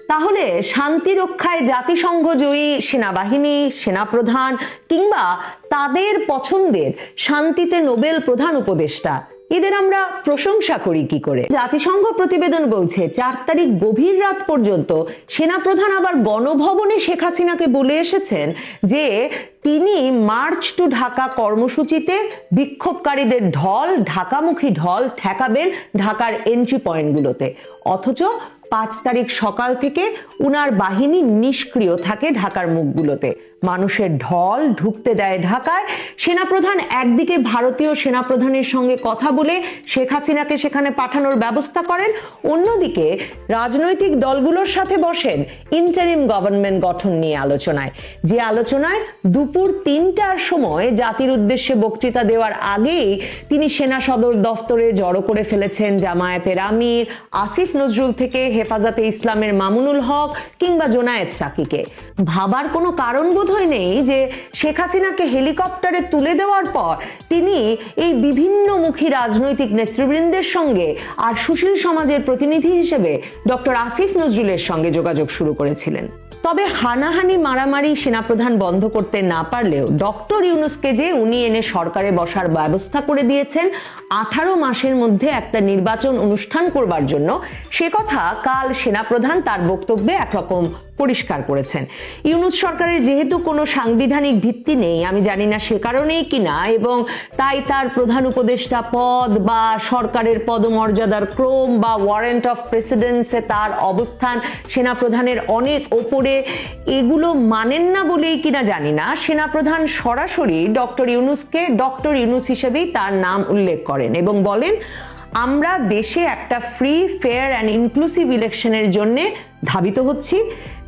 তাহলে শান্তি রক্ষায় জাতিসংঘ জয়ী সেনাবাহিনী, সেনাপ্রধান কিংবা তাদের পছন্দের শান্তিতে নোবেল প্রধান উপদেষ্টা, এদের আমরা প্রশংসা করি কি করে? জাতিসংঘ প্রতিবেদন বলছে 4 তারিখ গভীর রাত পর্যন্ত সেনাপ্রধান আবার গণভবনে শেখ হাসিনাকে বলে এসেছেন যে তিনি মার্চ টু ঢাকা কর্মসূচিতে বিক্ষোভকারীদের ঢল, ঢাকামুখী ঢল ঠেকাবেন ঢাকার এন্ট্রি পয়েন্টগুলোতে। অথচ 5 তারিখ সকাল থেকে উনার বাহিনী নিষ্ক্রিয় থাকে ঢাকার মুখগুলোতে, মানুষের ঢল ঢুকতে দেয় ঢাকায়। সেনাপ্রধান একদিকে ভারতীয় সেনাপ্রধানের সঙ্গে কথা বলে শেখ হাসিনাকে সেখানে পাঠানোর ব্যবস্থা করেন, অন্যদিকে রাজনৈতিক দলগুলোর সাথে বসেন ইন্টারিম গভর্নমেন্ট গঠন নিয়ে আলোচনায়, যে আলোচনায় দুপুর 3টার সময় জাতির উদ্দেশ্যে বক্তৃতা দেওয়ার আগেই তিনি সেনা সদর দফতরে জড়ো করে ফেলেছেন জামায়াতের আমির আসিফ নজরুল থেকে হেফাজতে ইসলামের মামুনুল হক কিংবা জোনায়েদ সাকিকে। ভাবার কোনো কারণ বোধহয় নেই যে শেখ হাসিনাকে হেলিকপ্টারে তুলে দেওয়ার পর তিনি এই বিভিন্নমুখী রাজনৈতিক নেতৃবৃন্দের সঙ্গে আর সুশীল সমাজের প্রতিনিধি হিসেবে ডক্টর আসিফ নজরুলের সঙ্গে যোগাযোগ শুরু করেছিলেন। তবে হানাহানি মারামারি সেনাপ্রধান বন্ধ করতে না পারলেও ডক্টর ইউনূসকে যে উনি এনে সরকারে বসার ব্যবস্থা করে দিয়েছেন 18 মাসের মধ্যে একটা নির্বাচন অনুষ্ঠান করবার জন্য, সে কথা কাল সেনাপ্রধান তার বক্তব্যে একরকম পরিষ্কার করেছেন। ইউনূস সরকারের যেহেতু কোনো সাংবিধানিক ভিত্তি নেই, আমি জানি না সে কারণেই কিনা, এবং তাই তার প্রধান উপদেষ্টা পদ বা সরকারের পদমর্যাদার ক্রম বা ওয়ারেন্ট অফ প্রেসিডেন্সে তার অবস্থান সেনাপ্রধানের অনেক ওপরে, এগুলো মানেন না বলেই কিনা জানি না সেনাপ্রধান সরাসরি ডক্টর ইউনূসকে ডক্টর ইউনূস হিসেবেই তার নাম উল্লেখ করেন এবং বলেন, আমরা দেশে একটা ফ্রি, ফেয়ার অ্যান্ড ইনক্লুসিভ ইলেকশনের জন্য ধাবিত হচ্ছি।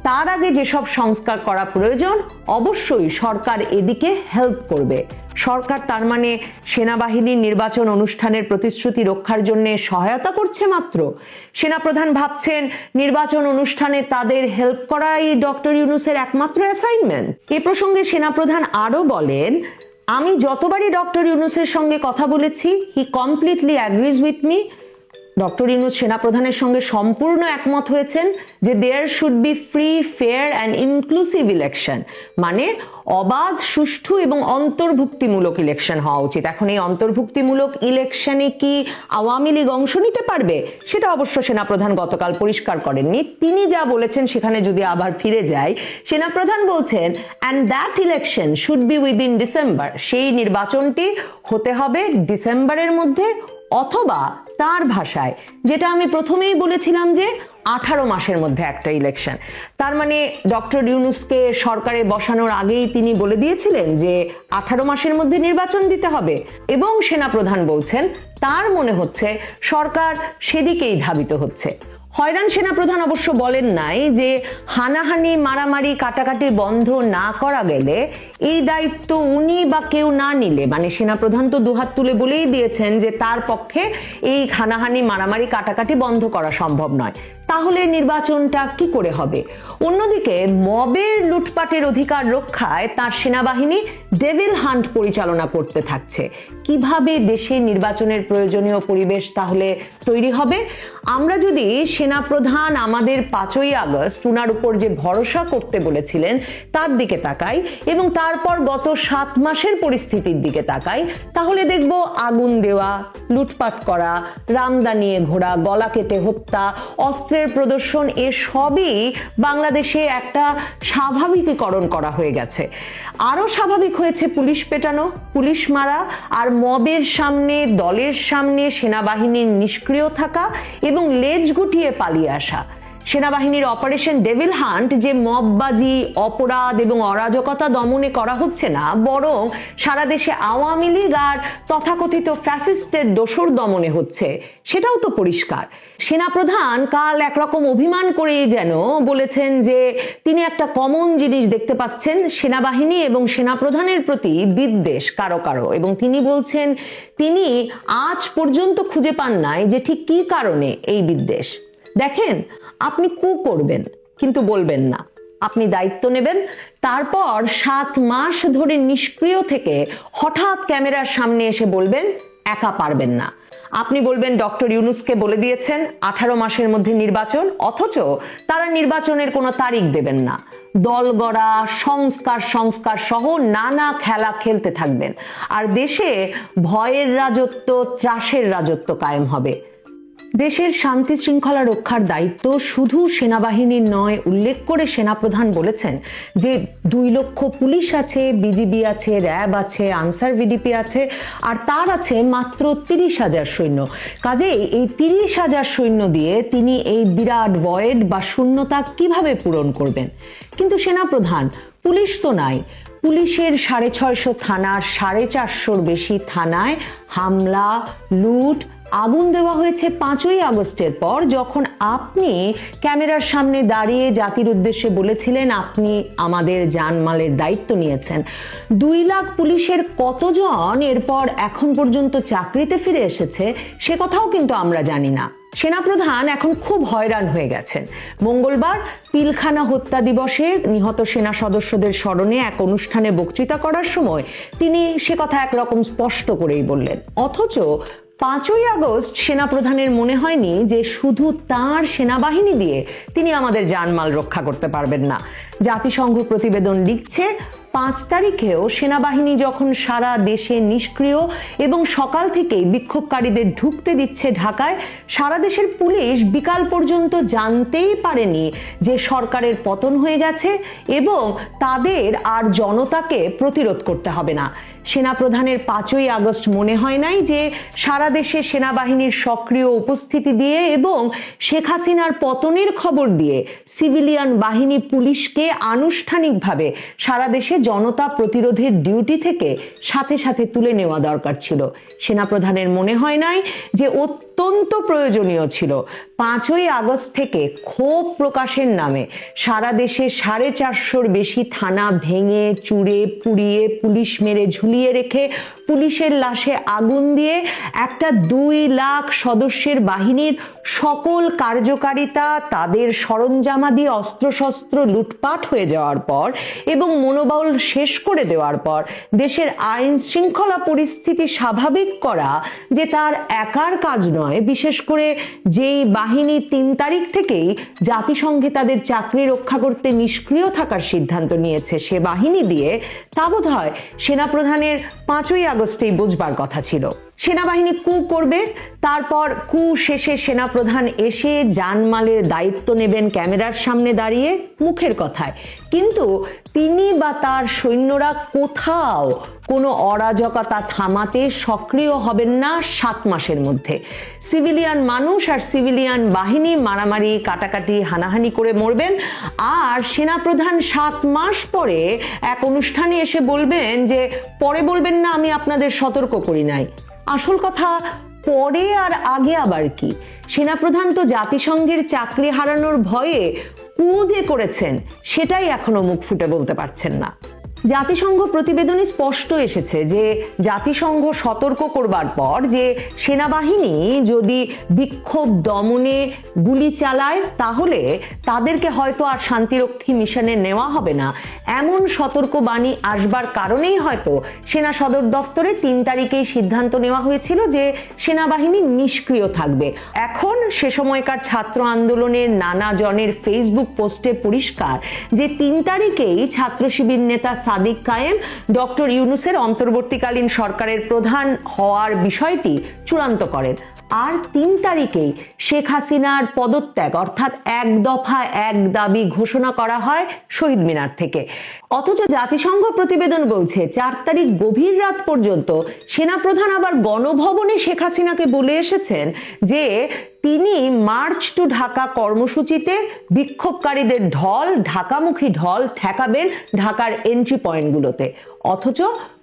তার আগে যেসব সংস্কার করা প্রয়োজন অবশ্যই সরকার এদিকে হেল্প করবে। সরকার তার মানে সেনাবাহিনীর নির্বাচন অনুষ্ঠানের প্রতিশ্রুতি রক্ষার জন্য সহায়তা করছে মাত্র। সেনাপ্রধান ভাবছেন নির্বাচন অনুষ্ঠানে তাদের হেল্প করাই ডক্টর ইউনূসের একমাত্র অ্যাসাইনমেন্ট। এ প্রসঙ্গে সেনাপ্রধান আরো বলেন, আমি যতবারই ডক্টর ইউনূসের সঙ্গে কথা বলেছি, he completely agrees with me. Doctor Yunus সেনাপ্রধানের সঙ্গে সম্পূর্ণ একমত হয়েছেন যে there should be free, fair and inclusive election, মানে অবাধ, সুষ্ঠু এবং অন্তর্ভুক্তিমূলক ইলেকশন হওয়া উচিত। এখন এই অন্তর্ভুক্তিমূলক ইলেকশনে কি আওয়ামী লীগ অংশ নিতে পারবে সেটা অবশ্য সেনাপ্রধান গতকাল পরিষ্কার করেননি। তিনি যা বলেছেন সেখানে যদি আবার ফিরে যাই, সেনাপ্রধান বলছেন and that election should be within December, সেই নির্বাচনটি হতে হবে ডিসেম্বরের মধ্যে, অথবা তার ভাষায় যেটা আমি প্রথমেই বলেছিলাম যে 18 মাসের মধ্যে একটা ইলেকশন। তার মানে ডক্টর ইউনূসকে সরকারে বসানোর আগেই তিনি বলে দিয়েছিলেন যে 18 মাসের মধ্যে নির্বাচন দিতে হবে, এবং সেনাপ্রধান বলছেন তার মনে হচ্ছে সরকার সেদিকেই ধাবিত হচ্ছে। হয়রান সেনাপ্রধান অবশ্য বলেন নাই যে হানাহানি, মারামারি, কাটাকাটি বন্ধ না করা গেলে এই দায়িত্ব উনি বা কেউ না নিলে, মানে সেনাপ্রধান তো দুহাত তুলে বলেই দিয়েছেন যে তার পক্ষে এই হানাহানি, মারামারি, কাটাকাটি বন্ধ করা সম্ভব নয়, তাহলে নির্বাচনটা কি করে হবে? অন্যদিকে মবের লুটপাটের অধিকার রক্ষায় তার সেনাবাহিনী ডেভিল হান্ট পরিচালনা করতে থাকছে। কিভাবে দেশে নির্বাচনের প্রয়োজনীয় পরিবেশ তাহলে তৈরি হবে? আমরা যদি সেনাপ্রধান আমাদের 5ই আগস্ট উনার উপর যে ভরসা করতে বলেছিলেন তার দিকে তাকাই এবং তারপর গত 7 মাসের পরিস্থিতির দিকে তাকাই, তাহলে দেখব আগুন দেওয়া, লুটপাট করা, রামদা নিয়ে ঘোরা, গলা কেটে হত্যা, অস্ত্রের প্রদর্শন, এসবই বাংলাদেশে একটা স্বাভাবিকীকরণ করা হয়ে গেছে। আরো স্বাভাবিক হয়েছে পুলিশ পেটানো, পুলিশ মারা, আর মবের সামনে, দলের সামনে সেনাবাহিনীর নিষ্ক্রিয় থাকা এবং লেজ গুটিয়ে পালিয়ে আসা। সেনাবাহিনীর অপারেশন ডেভিল হান্ট যে মববাজি, অপরাধ এবং অরাজকতা দমনে করা হচ্ছে না, বরং সারা দেশে আওয়ামী লীগ আর তথাকথিত ফ্যাসিস্টের দোসর দমনে হচ্ছে, সেটাও তো পরিষ্কার। সেনাপ্রধান কাল একরকম অভিমান করেই যেন বলেছেন যে তিনি একটা কমন জিনিস দেখতে পাচ্ছেন, সেনাবাহিনী এবং সেনাপ্রধানের প্রতি বিদ্বেষ কারো কারো, এবং তিনি বলছেন তিনি আজ পর্যন্ত খুঁজে পান নাই যে ঠিক কি কারণে এই বিদ্বেষ। দেখেন, আপনি কু করবেন কিন্তু বলবেন না, আপনি দায়িত্ব নেবেন, তারপর 7 মাস ধরে নিষ্ক্রিয় থেকে হঠাৎ ক্যামেরার সামনে এসে বলবেন একা পারবেন না। আপনি বলবেন ডক্টর ইউনূসকে বলে দিয়েছেন 18 মাসের মধ্যে নির্বাচন, অথচ তারা নির্বাচনের কোনো তারিখ দেবেন না। দল গড়া, সংস্কার সহ নানা খেলা খেলতে থাকবেন, আর দেশে ভয়ের রাজত্ব, ত্রাসের রাজত্ব কায়েম হবে। দেশের শান্তি শৃঙ্খলা রক্ষার দায়িত্ব শুধু সেনাবাহিনীর নয়। উল্লেখ করে সেনাপ্রধান বলেছেন যে 2 লক্ষ পুলিশ আছে, বিজিবি আছে, র্যাব আছে, আনসার ভিডিপি আছে, আর তার আছে মাত্র 30,000 সৈন্য। কাজেই এই 30,000 সৈন্য দিয়ে তিনি এই বিরাট ভয়েড বা শূন্যতা কিভাবে পূরণ করবেন? কিন্তু সেনাপ্রধান, পুলিশ তো নাই। পুলিশের 650 থানার 450-র বেশি থানায় হামলা, লুট, আগুন দেওয়া হয়েছে 5ই আগস্টের পর, যখন আপনি ক্যামেরার সামনে দাঁড়িয়ে জাতির উদ্দেশ্যে বলেছিলেন আপনি আমাদের জানমালের দায়িত্ব নিয়েছেন। 2 লাখ পুলিশের কতজন এরপর এখন পর্যন্ত চাকরিতে ফিরে এসেছে সে কথাও কিন্তু আমরা জানি না। সেনাপ্রধান এখন খুব হয়রান হয়ে গেছেন। মঙ্গলবার পিলখানা হত্যা দিবসে নিহত সেনা সদস্যদের স্মরণে এক অনুষ্ঠানে বক্তৃতা করার সময় তিনি সে কথা একরকম স্পষ্ট করেই বললেন, অথচ 5ই আগস্ট সেনাপ্রধানের মনে হয়নি যে শুধু তার সেনাবাহিনী দিয়ে তিনি আমাদের জানমাল রক্ষা করতে পারবেন না। জাতিসংঘ প্রতিবেদন লিখছে 5 তারিখেও সেনাবাহিনী যখন সারা দেশে নিষ্ক্রিয় এবং সকাল থেকেই বিক্ষোভকারীদের ঢুকতে দিচ্ছে ঢাকায়, সারা দেশের পুলিশ বিকাল পর্যন্ত জানতেই পারেনি যে সরকারের পতন হয়ে গেছে এবং তাদের আর জনতাকে প্রতিরোধ করতে হবে না। সেনাপ্রধানের 5ই আগস্ট মনে হয় নাই যে সারা দেশে সেনাবাহিনীর সক্রিয় উপস্থিতি দিয়ে এবং শেখ হাসিনার পতনের খবর দিয়ে সিভিলিয়ান বাহিনী পুলিশকে আনুষ্ঠানিকভাবে সারা দেশে জনতা প্রতিরোধের ডিউটি থেকে সাথে সাথে তুলে নেওয়া দরকার ছিল। সেনাপ্রধানের মনে হয় নাই যে অত্যন্ত প্রয়োজনীয় ছিল 5ই আগস্ট থেকে ক্ষোভ প্রকাশের নামে সারা দেশে 450-র বেশি থানা ভেঙে চুরে পুড়িয়ে পুলিশ মেরে ঝুলিয়ে রেখে পুলিশের লাশে আগুন দিয়ে একটা 2 লাখ সদস্যের বাহিনীর সকল কার্যকারিতা, তাদের সরঞ্জামাদি অস্ত্রশস্ত্র লুটপাট হয়ে যাওয়ার পর এবং মনোবল শেষ করে দেওয়ার পর দেশের আইন শৃঙ্খলা পরিস্থিতি স্বাভাবিক করা যে তার একার কাজ নয়। বিশেষ করে যেই বাহিনী 3 তারিখ থেকেই জাতিসংঘে তাদের চাকরি রক্ষা করতে নিষ্ক্রিয় থাকার সিদ্ধান্ত নিয়েছে, সে বাহিনী দিয়ে তা বোধহয় সেনাপ্রধানের 5ই আগস্টেই বুঝবার কথা ছিল। সেনাবাহিনী কু করবে, তারপর কু শেষে সেনাপ্রধান এসে জানমালের দায়িত্ব নেবেন ক্যামেরার সামনে দাঁড়িয়ে মুখের কথায়, কিন্তু তিনি বা তার সৈন্যরা কোথাও কোনো অরাজকতা থামাতে সক্রিয় হবেন না 7 মাসের মধ্যে। সিভিলিয়ান মানুষ আর সিভিলিয়ান বাহিনী মারামারি, কাটাকাটি, হানাহানি করে মরবেন, আর সেনাপ্রধান 7 মাস পরে এক অনুষ্ঠানে এসে বলবেন যে পরে বলবেন না আমি আপনাদের সতর্ক করি নাই। আসল কথা, পরে আর আগে আবার কি? সেনাপ্রধান তো জাতিসংঘের চাকরি হারানোর ভয়ে কু যে করেছেন সেটাই এখনো মুখ ফুটে বলতে পারছেন না। জাতিসংঘ প্রতিবেদনে স্পষ্ট এসেছে যে জাতিসংঘ সতর্ক করবার পর যে সেনাবাহিনী যদি বিক্ষোভ দমনে গুলি চালায় তাহলে তাদেরকে হয়তো আর শান্তিরক্ষী মিশনে নেওয়া হবে না, এমন সতর্কবাণী আসবার কারণেই হয়তো সেনা সদর দপ্তরে 3 তারিখেই সিদ্ধান্ত নেওয়া হয়েছিল যে সেনাবাহিনী নিষ্ক্রিয় থাকবে। এখন সে সময়কার ছাত্র আন্দোলনের নানা জনের ফেসবুক পোস্টে পরিষ্কার যে 3 তারিখেই ছাত্র শিবির নেতা সাদিক কায়েম ডক্টর ইউনূসের অন্তর্বর্তীকালীন সরকারের প্রধান হওয়ার বিষয়টি চূড়ান্ত করেন, আর 3 তারিখেই শেখ হাসিনার পদত্যাগ অর্থাৎ 1 দফা 1 দাবি ঘোষণা করা হয় শহীদ মিনার থেকে। অথচ জাতিসংঘ প্রতিবেদন বলছে 4 তারিখ গভীর রাত পর্যন্ত সেনাপ্রধান আবার গণভবনে শেখ হাসিনাকে বলে এসেছেন যে তিনি মার্চ টু ঢাকা কর্মসূচিতে বিক্ষোভকারীদের ঢল, ঢাকামুখী ঢল ঠেকাবেন ঢাকার এন্ট্রি পয়েন্টগুলোতে। অথচ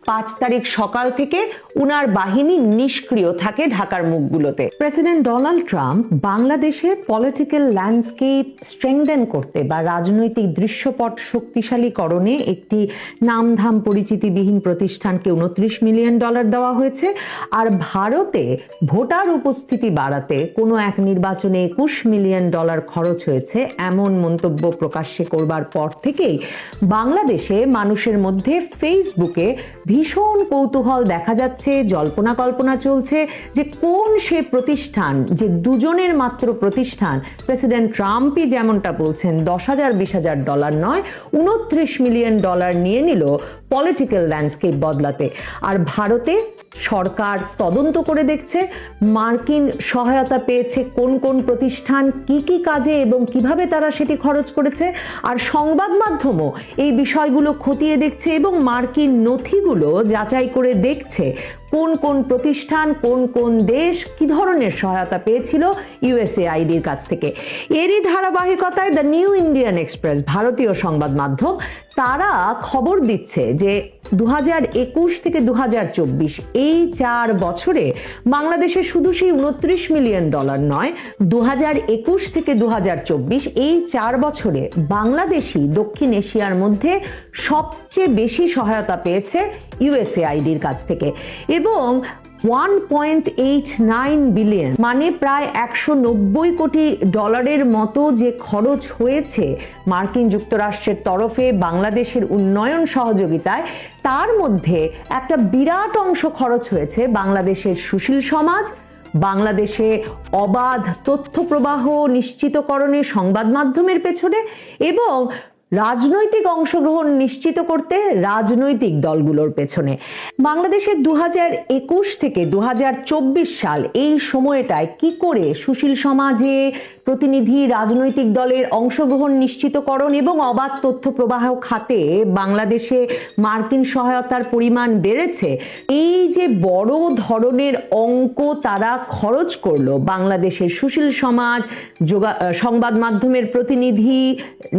5 তারিখ সকাল থেকে উনার বাহিনী নিষ্ক্রিয় থাকে ঢাকার মুখগুলোতে। প্রেসিডেন্ট ডোনাল্ড ট্রাম্প বাংলাদেশে পলিটিক্যাল ল্যান্ডস্কেপ স্ট্রেংথেন করতে বা রাজনৈতিক দৃশ্যপট শক্তিশালীকরণে একটি নামধাম পরিচিতিবিহীন প্রতিষ্ঠানকে $29 মিলিয়ন দেওয়া হয়েছে, আর ভারতে ভোটার উপস্থিতি বাড়াতে কোনো এক নির্বাচনে $21 মিলিয়ন খরচ হয়েছে এমন মন্তব্য প্রকাশ্যে করবার পর থেকেই বাংলাদেশে মানুষের মধ্যে ফেসবুকে ভীষণ কৌতূহল দেখা যাচ্ছে, জল্পনা কল্পনা চলছে যে কোন সে প্রতিষ্ঠান, যে দুজনের মাত্র প্রতিষ্ঠান, প্রেসিডেন্ট ট্রাম্পই যেমনটা বলছেন $10,000-20,000 নয়, $29 মিলিয়ন নিয়ে নিল পলিটিক্যাল ল্যান্ডস্কেপ বদলাতে। আর ভারতে সরকার তদন্ত করে দেখছে মার্কিন সহায়তা পেয়েছে কোন কোন প্রতিষ্ঠান, কি কি কাজে এবং কিভাবে তারা সেটি খরচ করেছে। আর সংবাদ মাধ্যমও এই বিষয়গুলো খতিয়ে দেখছে এবং মার্কিন নথিগুলো যাচাই করে দেখছে কোন কোন প্রতিষ্ঠান, কোন কোন দেশ কি ধরনের সহায়তা পেয়েছিল ইউএসএআইডির কাছ থেকে। এরই ধারাবাহিকতায় দ্য নিউ ইন্ডিয়ান এক্সপ্রেস, ভারতীয় সংবাদ মাধ্যম, তারা খবর দিচ্ছে যে 2021 থেকে 2024 এই 4 বছরে বাংলাদেশে শুধু সেই $29 মিলিয়ন নয়, 2021 থেকে 2024 এই 4 বছরে বাংলাদেশি দক্ষিণ এশিয়ার মধ্যে সবচেয়ে বেশি সহায়তা পেয়েছে ইউএসএআইডির কাছ থেকে। এবং 1.89 বিলিয়ন মানে প্রায় $190 কোটি মতো যে খরচ হয়েছে মার্কিন যুক্তরাষ্ট্রের তরফে বাংলাদেশের উন্নয়ন সহযোগিতায়, তার মধ্যে একটা বিরাট অংশ খরচ হয়েছে বাংলাদেশের সুশীল সমাজ, বাংলাদেশে অবাধ তথ্য প্রবাহ নিশ্চিতকরণে সংবাদ মাধ্যমের পেছনে এবং রাজনৈতিক অংশগ্রহণ নিশ্চিত করতে রাজনৈতিক দলগুলোর পেছনে। বাংলাদেশের 2021 থেকে 2024 সাল এই সময়টায় কি করে সুশীল সমাজে প্রতিনিধি, রাজনৈতিক দলের অংশগ্রহণ নিশ্চিতকরণ এবং অবাধ তথ্য প্রবাহ খাতে বাংলাদেশে মার্কিন সহায়তার পরিমাণ বেড়েছে, এই যে বড় ধরনের অঙ্ক তারা খরচ করলো বাংলাদেশের সুশীল সমাজ, সংবাদ মাধ্যমের প্রতিনিধি,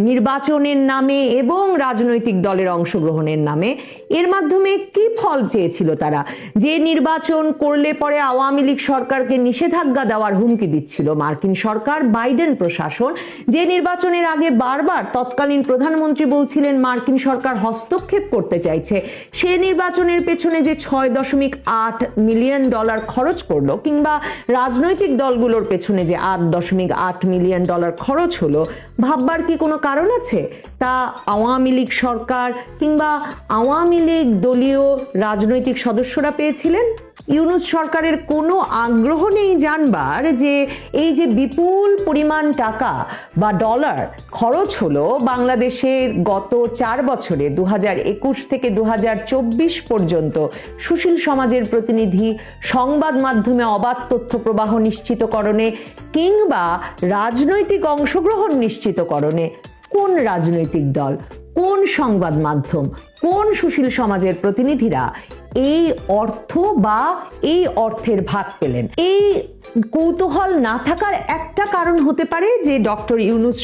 নির্বাচনের নামে এবং রাজনৈতিক দলের অংশগ্রহণের নামে, এর মাধ্যমে কি ফল চেয়েছিল তারা? যে নির্বাচন করলে পরে আওয়ামী লীগ সরকারকে নিষেধাজ্ঞা দেওয়ার হুমকি দিচ্ছিল মার্কিন সরকার, বাইডেন প্রশাসন, যে নির্বাচনের আগে বারবার তৎকালীন প্রধানমন্ত্রী বলছিলেন মার্কিন সরকার হস্তক্ষেপ করতে চাইছে, সে নির্বাচনের পেছনে যে $6.8 মিলিয়ন খরচ করলো, কিংবা রাজনৈতিক দলগুলোর পেছনে যে $8.8 মিলিয়ন খরচ হলো, ভাববার কি কোনো কারণ আছে? তা আওয়ামী লীগ সরকার কিংবা আওয়ামী লীগ দলীয় রাজনৈতিক সদস্যরা পেয়েছিলেন? ইউনূস সরকারের কোনো আগ্রহ নেই জানবার যে এই যে বিপুল পরিমাণ টাকা বা ডলার খরচ হলো বাংলাদেশের গত 4 বছরে 2021 থেকে 2024 পর্যন্ত সুশীল সমাজের প্রতিনিধি, সংবাদ মাধ্যমে অবাধ তথ্য প্রবাহ নিশ্চিতকরণে কিংবা রাজনৈতিক অংশগ্রহণ নিশ্চিতকরণে। কোন রাজনৈতিক দল, কোন সংবাদ মাধ্যম, কোন সুশীল সমাজের প্রতিনিধিরা এই অর্থ বা এই অর্থের ভাগ পেলেন? এই কৌতূহল না থাকার একটা কারণ হতে পারে যে ডক্টর ইউনূস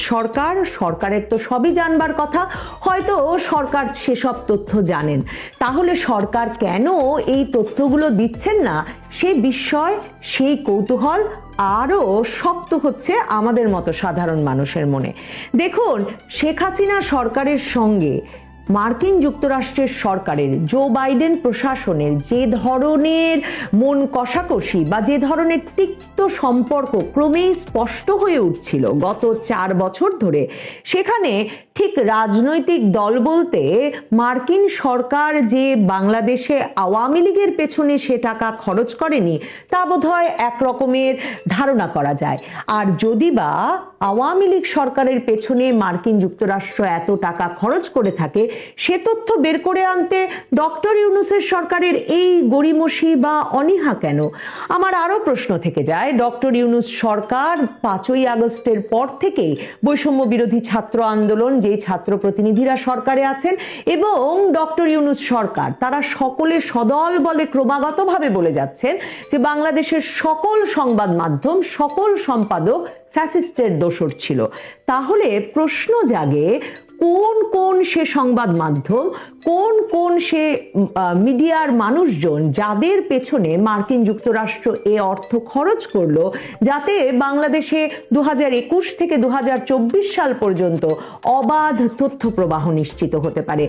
সরকারের তো সবই জানবার কথা, হয়তো সরকার সেসব তথ্য জানেন, তাহলে সরকার কেন এই তথ্যগুলো দিচ্ছেন না সে বিষয়, সেই কৌতূহল আরো শক্ত হচ্ছে আমাদের মতো সাধারণ মানুষের মনে। দেখুন, শেখ হাসিনা সরকারের সঙ্গে মার্কিন যুক্তরাষ্ট্রের সরকারের, জো বাইডেন প্রশাসনের যে ধরনের মন কষাকষি বা যে ধরনের তিক্ত সম্পর্ক ক্রমেই স্পষ্ট হয়ে উঠছিল গত 4 বছর ধরে, সেখানে ঠিক রাজনৈতিক দল বলতে মার্কিন সরকার যে বাংলাদেশে আওয়ামী লীগের পেছনে সে টাকা খরচ করেনি তা বোধহয় এক রকমের ধারণা করা যায়। আর যদি বা আওয়ামী লীগ সরকারের পেছনে মার্কিন যুক্তরাষ্ট্র এত টাকা খরচ করে থাকে, সে তথ্য বের করে আনতে ডক্টর ইউনূসের সরকারের এই গড়িমসি বা অনীহা কেন? আমার আরো প্রশ্ন থেকে যায়, ডক্টর ইউনূস সরকার 5ই আগস্টের পর থেকেই বৈষম্য বিরোধী ছাত্র আন্দোলন, যে ছাত্র প্রতিনিধিরা সরকারে আছেন, এবং ডক্টর ইউনূস সরকার, তারা সকলে সদল বলে ক্রমাগতভাবে বলে যাচ্ছেন যে বাংলাদেশের সকল সংবাদ মাধ্যম, সকল সম্পাদক ফ্যাসিস্টের দোসর ছিল। তাহলে প্রশ্ন জাগে, কোন কোন সে সংবাদ মাধ্যম, কোন কোন সে মিডিয়ার মানুষজন যাদের পেছনে মার্কিন যুক্তরাষ্ট্র এ অর্থ খরচ করলো যাতে বাংলাদেশে 2021 থেকে 2024 সাল পর্যন্ত অবাধ তথ্য প্রবাহ নিশ্চিত হতে পারে?